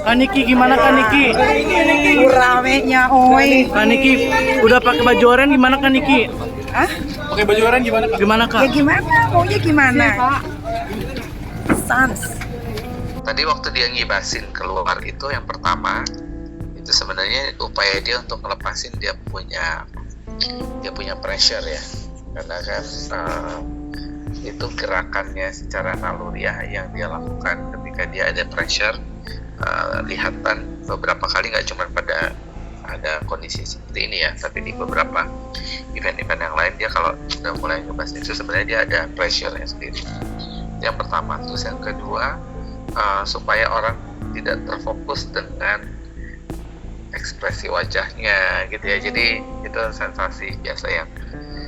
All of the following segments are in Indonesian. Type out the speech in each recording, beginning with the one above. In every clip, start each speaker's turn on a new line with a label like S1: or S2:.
S1: Kaniki gimana Kaniki?
S2: Ramenya, oi.
S1: Kaniki udah pakai baju oranye gimana Kaniki?
S2: Hah?
S1: Pakai baju oranye gimana Kak? Gimana Kak?
S2: Ya gimana? Maunya gimana? Sans.
S3: Tadi waktu dia ngibasin keluar itu yang pertama itu sebenarnya upaya dia untuk ngelepasin dia punya pressure ya, karena kan itu gerakannya secara naluriah yang dia lakukan ketika dia ada pressure. Lihatan beberapa kali, nggak cuma pada ada kondisi seperti ini ya, tapi di beberapa event-event yang lain dia kalau udah mulai ngebahas itu sebenarnya dia ada pressure-nya sendiri. Yang pertama. Terus yang kedua, supaya orang tidak terfokus dengan ekspresi wajahnya gitu ya, jadi itu sensasi biasa yang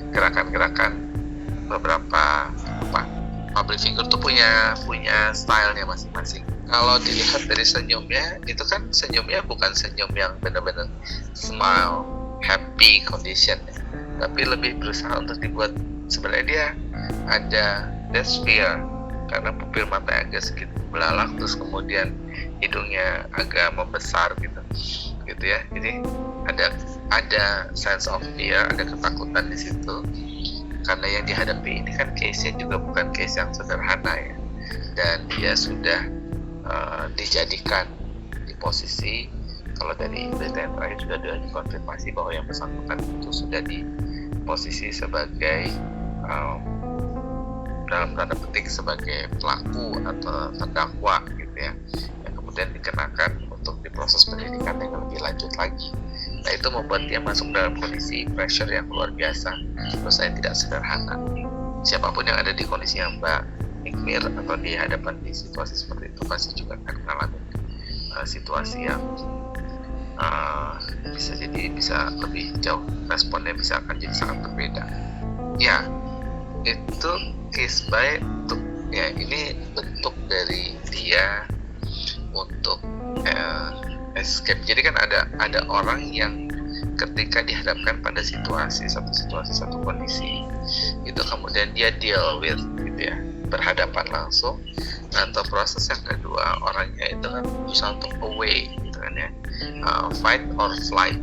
S3: gerakan-gerakan beberapa public figure tuh punya stylenya masing-masing. Kalau dilihat dari senyumnya, itu kan senyumnya bukan senyum yang benar-benar smile, happy condition, tapi lebih berusaha untuk dibuat sebenarnya dia ada fear karena pupil mata agak sedikit belalak, terus kemudian hidungnya agak membesar gitu ya. Jadi ada sense of fear, ada ketakutan di situ. Karena yang dihadapi ini kan case-nya juga bukan case yang sederhana ya, dan dia sudah dijadikan di posisi, kalau dari berita yang terakhir sudah dikonfirmasi bahwa yang bersangkutan itu sudah di posisi sebagai dalam tanda petik sebagai pelaku atau terdakwa gitu ya, yang kemudian dikenakan untuk diproses penyidikan yang lebih lanjut lagi. Nah, itu membuat dia masuk dalam kondisi pressure yang luar biasa. Menurut saya tidak sederhana. Siapapun yang ada di kondisi yang Mbak Nikmir atau di hadapan di situasi seperti itu pasti juga akan mengalami situasi yang bisa lebih jauh, responnya bisa akan jadi sangat berbeda. Ya, itu case by untuk ya, ini bentuk dari dia untuk escape. Jadi kan ada orang yang ketika dihadapkan pada satu kondisi itu kemudian dia deal with gitu ya, berhadapan langsung. Nah, atau proses yang kedua, orangnya itu kan berusaha untuk away gitu kan ya, fight or flight.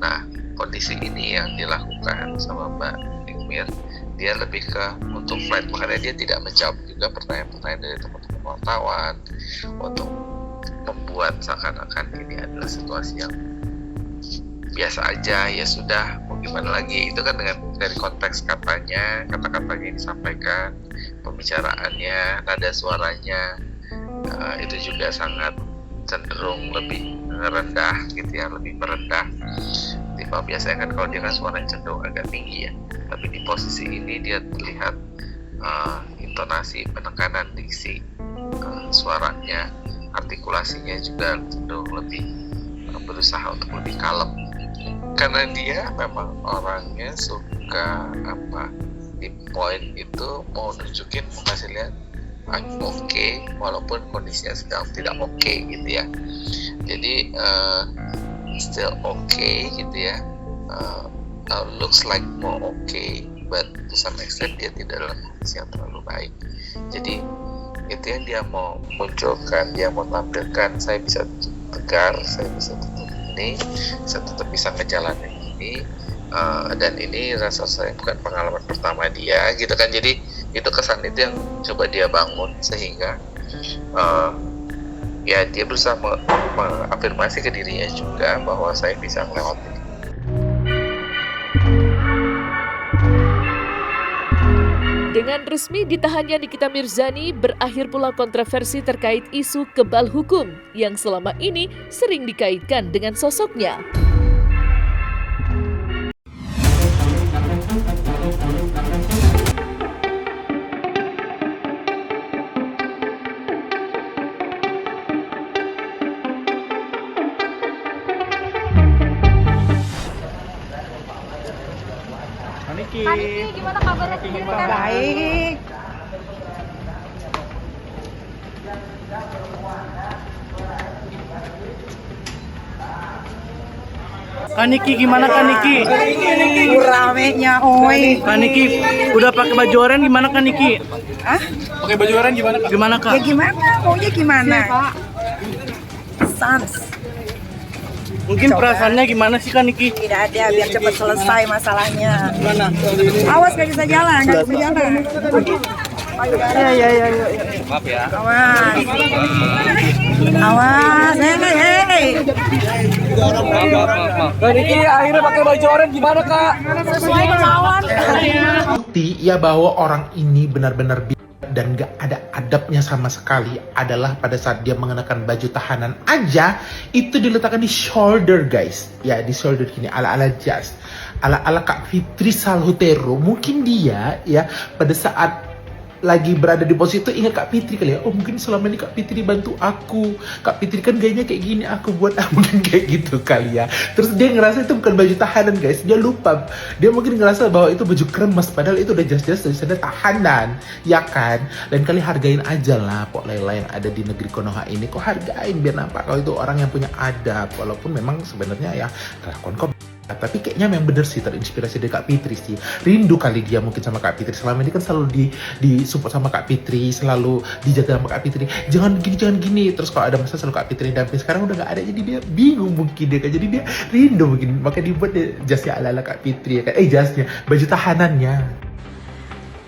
S3: Nah, kondisi ini yang dilakukan sama Mbak Nikmir, dia lebih ke untuk flight, makanya dia tidak menjawab juga pertanyaan-pertanyaan dari teman-teman wartawan untuk membuat seakan-akan ini adalah situasi yang biasa aja, ya sudah, mau gimana lagi. Itu kan dari konteks kata-katanya yang disampaikan, pembicaraannya, nada suaranya, itu juga sangat cenderung lebih rendah gitu ya, lebih merendah. Tiba biasanya kan kalau dia kan suaranya cenderung agak tinggi ya, tapi di posisi ini dia terlihat intonasi, penekanan diksi, suaranya, artikulasinya juga cenderung lebih berusaha untuk lebih kalem. Karena dia memang orangnya suka di poin itu mau nunjukin, mau kasih lihat I'm okay walaupun kondisinya sedang tidak okay gitu ya. Jadi still okay gitu ya, looks like more okay, but to some extent dia tidak dalam kondisi yang terlalu baik. Jadi itu yang dia mau munculkan, dia mau tampilkan, saya bisa tegar, saya bisa tetap ini, saya tetap bisa ngejalanin ini, dan ini rasa saya bukan pengalaman pertama dia gitu kan. Jadi itu kesan itu yang coba dia bangun, sehingga ya dia berusaha mengafirmasi ke dirinya juga bahwa saya bisa melewati.
S4: Dengan resmi ditahannya Nikita Mirzani, berakhir pula kontroversi terkait isu kebal hukum yang selama ini sering dikaitkan dengan sosoknya.
S1: Kaniki,
S5: gimana kabarnya sendiri?
S2: Baik.
S1: Kaniki gimana Kaniki?
S2: Ramenya, oi.
S1: Kaniki udah pakai baju oranye gimana Kaniki?
S2: Hah?
S1: Pakai baju oranye gimana Kak? Gimana Kak?
S2: Ya gimana? Maunya gimana? Sans.
S1: Mungkin
S2: Coba.
S1: perasaannya gimana sih Kak Niki?
S2: Tidak ada, biar cepat selesai masalahnya.
S1: Gimana?
S2: Awas nggak bisa jalan, nggak bisa jalan.
S1: Ya.
S3: Maaf ya.
S2: Awas. Awas, hei.
S1: Kak Niki akhirnya pakai baju oranye gimana Kak?
S2: Sesuai kemauan.
S5: Bukti ya bahwa orang ini benar-benar dan gak ada adabnya sama sekali adalah pada saat dia mengenakan baju tahanan aja itu diletakkan di shoulder guys, ya di shoulder gini ala-ala jas, ala-ala Kak Fitri Salhutero. Mungkin dia ya pada saat lagi berada di posisi itu ingat Kak Fitri kali ya, oh mungkin selama ini Kak Fitri bantu aku, Kak Fitri kan gayanya kayak gini, aku buat mungkin kayak gitu kali ya. Terus dia ngerasa itu bukan baju tahanan guys, dia lupa, dia mungkin ngerasa bahwa itu baju kremes padahal itu udah jas-jas dari sana tahanan, ya kan. Dan kali hargain aja lah Pok Lela yang ada di negeri Konoha ini, kok hargain biar nampak kalau itu orang yang punya adab, walaupun memang sebenarnya ya kelakuan kok. Tapi kayaknya memang bener sih terinspirasi dari Kak Fitri sih. Rindu kali dia mungkin sama Kak Fitri. Selama ini kan selalu disupport sama Kak Fitri, selalu dijaga sama Kak Fitri. Jangan gini. Terus kalau ada masalah selalu Kak Fitri damping. Sekarang udah gak ada, jadi dia bingung mungkin dia kan. Jadi dia rindu mungkin. Makanya dibuat deh jasnya ala-ala Kak Fitri ya kan. Jasnya, baju tahanannya.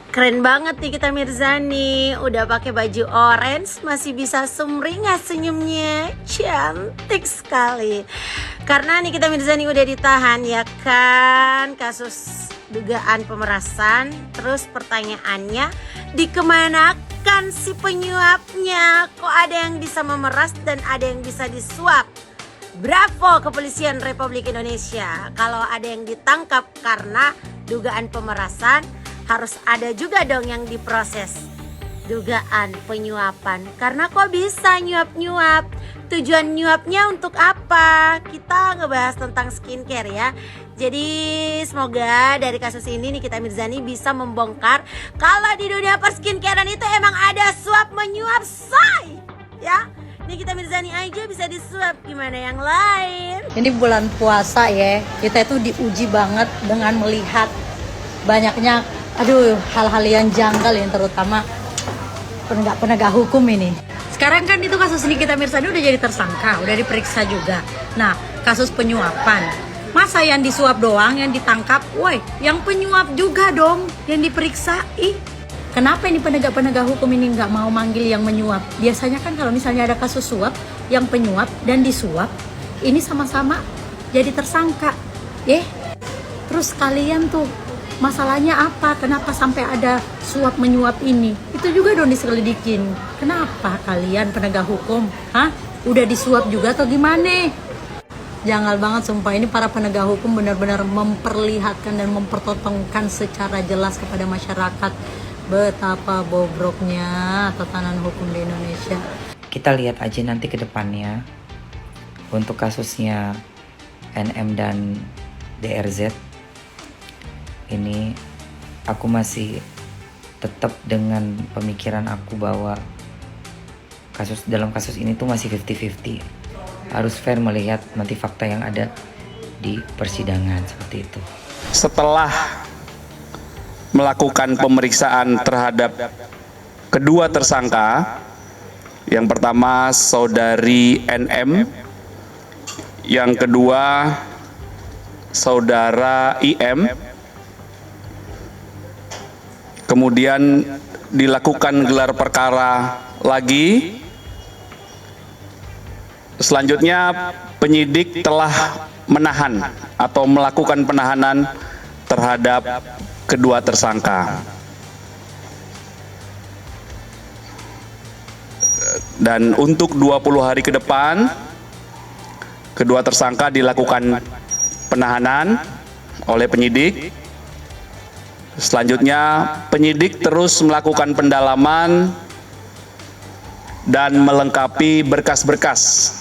S6: Keren banget nih kita Mirzani, udah pakai baju orange masih bisa sumringah senyumnya, cantik sekali. Karena nih kita Mirzani udah ditahan ya kan, kasus dugaan pemerasan. Terus pertanyaannya, dikemanakan si penyuapnya? Kok ada yang bisa memeras dan ada yang bisa disuap? Bravo Kepolisian Republik Indonesia. Kalau ada yang ditangkap karena dugaan pemerasan, harus ada juga dong yang diproses dugaan penyuapan. Karena kok bisa nyuap-nyuap? Tujuan nyuapnya untuk apa? Kita ngebahas tentang skincare ya. Jadi semoga dari kasus ini nih kita Mirzani bisa membongkar kalau di dunia perskincarean itu emang ada suap menyuap, say. Ya, ini kita Mirzani aja bisa disuap, gimana yang lain?
S7: Ini bulan puasa ya, kita itu diuji banget dengan melihat banyaknya hal-hal yang janggal yang terutama penegak hukum ini. Sekarang kan itu kasus ini kita Mirzani udah jadi tersangka, udah diperiksa juga. Nah, kasus penyuapan, masa yang disuap doang yang ditangkap? Woi, yang penyuap juga dong yang diperiksa. Kenapa ini penegak hukum ini nggak mau manggil yang menyuap? Biasanya kan kalau misalnya ada kasus suap, yang penyuap dan disuap ini sama-sama jadi tersangka. Terus kalian tuh masalahnya apa? Kenapa sampai ada suap menyuap ini? Itu juga dong diselidikin. Kenapa kalian penegak hukum? Udah disuap juga atau gimana? Janggal banget sumpah, ini para penegak hukum benar-benar memperlihatkan dan mempertontonkan secara jelas kepada masyarakat betapa bobroknya tatanan hukum di Indonesia.
S8: Kita lihat aja nanti ke depannya untuk kasusnya NM dan DRZ. Ini aku masih tetap dengan pemikiran aku bahwa dalam kasus ini tuh masih 50-50. Harus fair melihat nanti fakta yang ada di persidangan seperti itu.
S9: Setelah melakukan pemeriksaan terhadap kedua tersangka, yang pertama saudari NM, yang kedua saudara IM, kemudian dilakukan gelar perkara lagi. Selanjutnya penyidik telah menahan atau melakukan penahanan terhadap kedua tersangka. Dan untuk 20 hari ke depan kedua tersangka dilakukan penahanan oleh penyidik. Selanjutnya penyidik terus melakukan pendalaman dan melengkapi berkas-berkas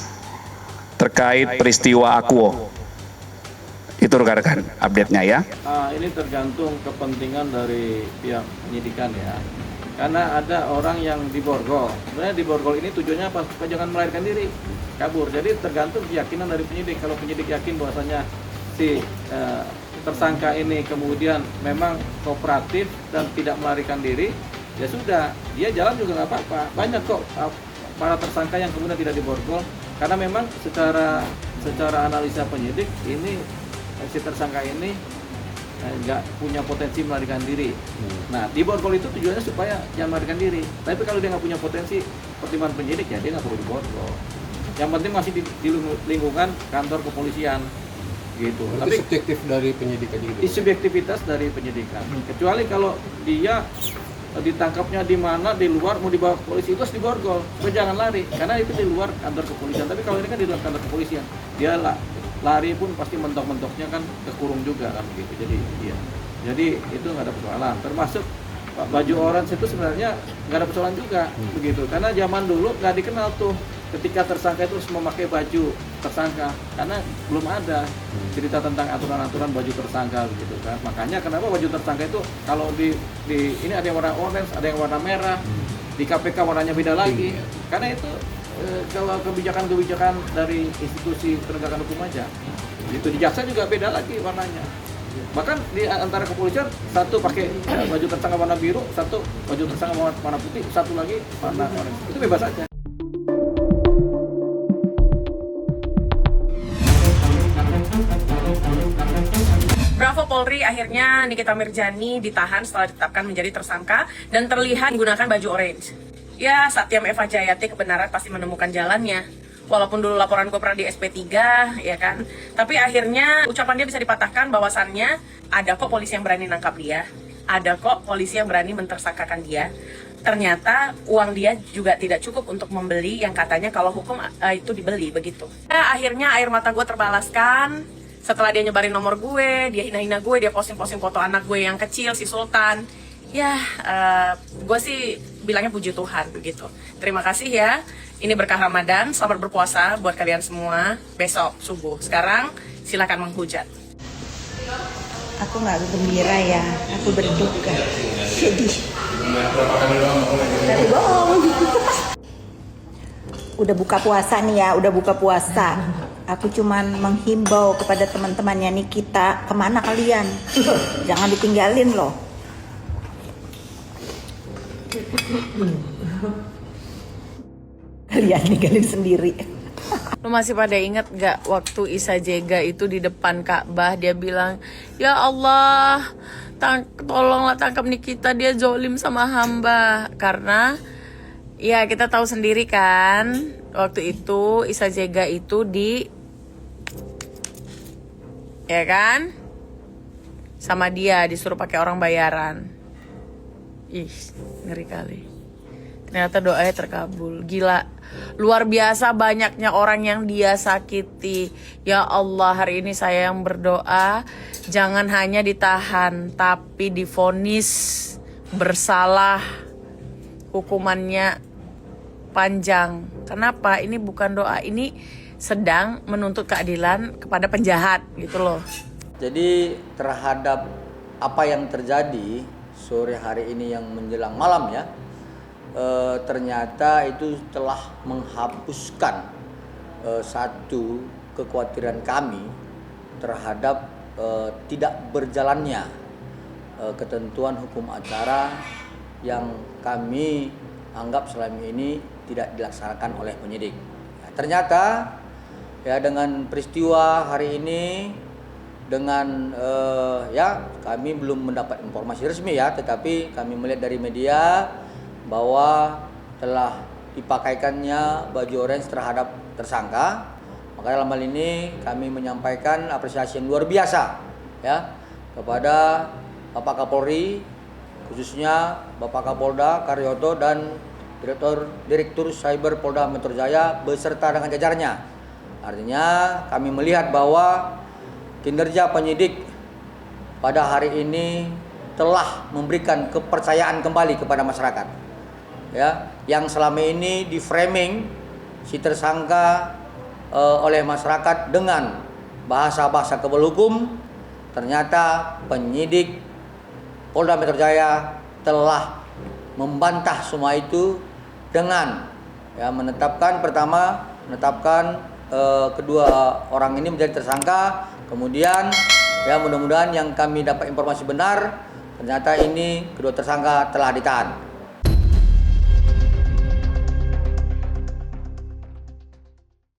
S9: terkait peristiwa Akuo. Itu rekan-rekan update-nya ya.
S10: Ini tergantung kepentingan dari pihak penyidikan ya. Karena ada orang yang diborgol. Sebenarnya diborgol ini tujuannya apa? Supaya jangan melarikan diri, kabur. Jadi tergantung keyakinan dari penyidik. Kalau penyidik yakin bahwasanya si tersangka ini kemudian memang kooperatif dan tidak melarikan diri, ya sudah, dia jalan juga nggak apa-apa. Banyak kok para tersangka yang kemudian tidak diborgol Karena memang secara analisa penyidik ini si tersangka ini nggak punya potensi melarikan diri. Nah, di borgol itu tujuannya supaya jangan melarikan diri. Tapi kalau dia nggak punya potensi pertimbangan penyidik, ya dia nggak perlu di borgol. Yang penting masih di lingkungan kantor kepolisian gitu. Tapi
S11: subjektif dari penyidikan gitu.
S10: Subjektivitas dari penyidikan. Kecuali kalau dia ditangkapnya di mana, di luar, mau dibawa ke polisi, itu harus diborgol supaya jangan lari, karena itu di luar kantor kepolisian. Tapi kalau ini kan di luar kantor kepolisian, dia lari pun pasti mentok-mentoknya kan kekurung juga kan begitu. Jadi itu nggak ada persoalan. Termasuk baju orange itu sebenarnya nggak ada persoalan juga begitu, karena zaman dulu nggak dikenal tuh ketika tersangka itu harus memakai baju tersangka, karena belum ada cerita tentang aturan-aturan baju tersangka begitu kan. Makanya kenapa baju tersangka itu kalau di ini ada yang warna orange, ada yang warna merah, di KPK warnanya beda lagi, karena itu kalau kebijakan dari institusi penegakan hukum aja. Itu di jaksa juga beda lagi warnanya. Bahkan di antara kepolisian satu pakai baju tersangka warna biru, satu baju tersangka warna putih, satu lagi warna orange. Itu bebas aja.
S2: Bravo Polri, akhirnya Nikita Mirzani ditahan setelah ditetapkan menjadi tersangka dan terlihat menggunakan baju orange. Ya, Satyam Eva Jayati kebenaran pasti menemukan jalannya. Walaupun dulu laporan gue pernah di SP3, ya kan. Tapi akhirnya ucapan dia bisa dipatahkan bahwasannya ada kok polisi yang berani nangkap dia. Ada kok polisi yang berani mentersangkakan dia. Ternyata uang dia juga tidak cukup untuk membeli yang katanya kalau hukum itu dibeli, begitu. Nah, akhirnya air mata gue terbalaskan. Setelah dia nyebarin nomor gue, dia hina-hina gue, dia posting-posting foto anak gue yang kecil, si Sultan. Ya, gue sih bilangnya puji Tuhan begitu. Terima kasih ya. Ini berkah Ramadan, selamat berpuasa buat kalian semua. Besok subuh. Sekarang silakan menghujat. Aku nggak gembira ya, aku berduka, sedih. Tapi bohong. Udah buka puasa nih ya, udah buka puasa. Aku cuman menghimbau kepada teman-temannya Nikita, kemana kalian? Jangan ditinggalin loh. Kalian ninggalin sendiri.
S12: Lu masih pada ingat gak waktu Isa Jega itu di depan Ka'bah dia bilang, ya Allah, tolonglah tangkap Nikita, dia zolim sama hamba. Karena ya kita tahu sendiri kan, waktu itu Isa Jega itu ya kan, sama dia disuruh pakai orang bayaran. Ih, ngeri kali. Ternyata doanya terkabul. Gila, luar biasa banyaknya orang yang dia sakiti. Ya Allah, hari ini saya yang berdoa, jangan hanya ditahan, tapi divonis bersalah, hukumannya panjang. Kenapa? Ini bukan doa, ini sedang menuntut keadilan kepada penjahat gitu loh.
S13: Jadi terhadap apa yang terjadi sore hari ini yang menjelang malam ya, ternyata itu telah menghapuskan satu kekhawatiran kami terhadap tidak berjalannya ketentuan hukum acara yang kami anggap selama ini tidak dilaksanakan oleh penyidik. Ternyata ya dengan peristiwa hari ini, dengan ya kami belum mendapat informasi resmi ya, tetapi kami melihat dari media bahwa telah dipakaikannya baju orange terhadap tersangka. Maka dalam hal ini kami menyampaikan apresiasi yang luar biasa ya kepada Bapak Kapolri, khususnya Bapak Kapolda Karyoto dan Direktur Cyber Polda Metro Jaya beserta dengan jajarannya. Artinya kami melihat bahwa kinerja penyidik pada hari ini telah memberikan kepercayaan kembali kepada masyarakat. Ya, yang selama ini di framing si tersangka oleh masyarakat dengan bahasa-bahasa kebal hukum, ternyata penyidik Polda Metro Jaya telah membantah semua itu dengan ya menetapkan kedua orang ini menjadi tersangka. Kemudian ya mudah-mudahan yang kami dapat informasi benar, ternyata ini kedua tersangka telah ditahan.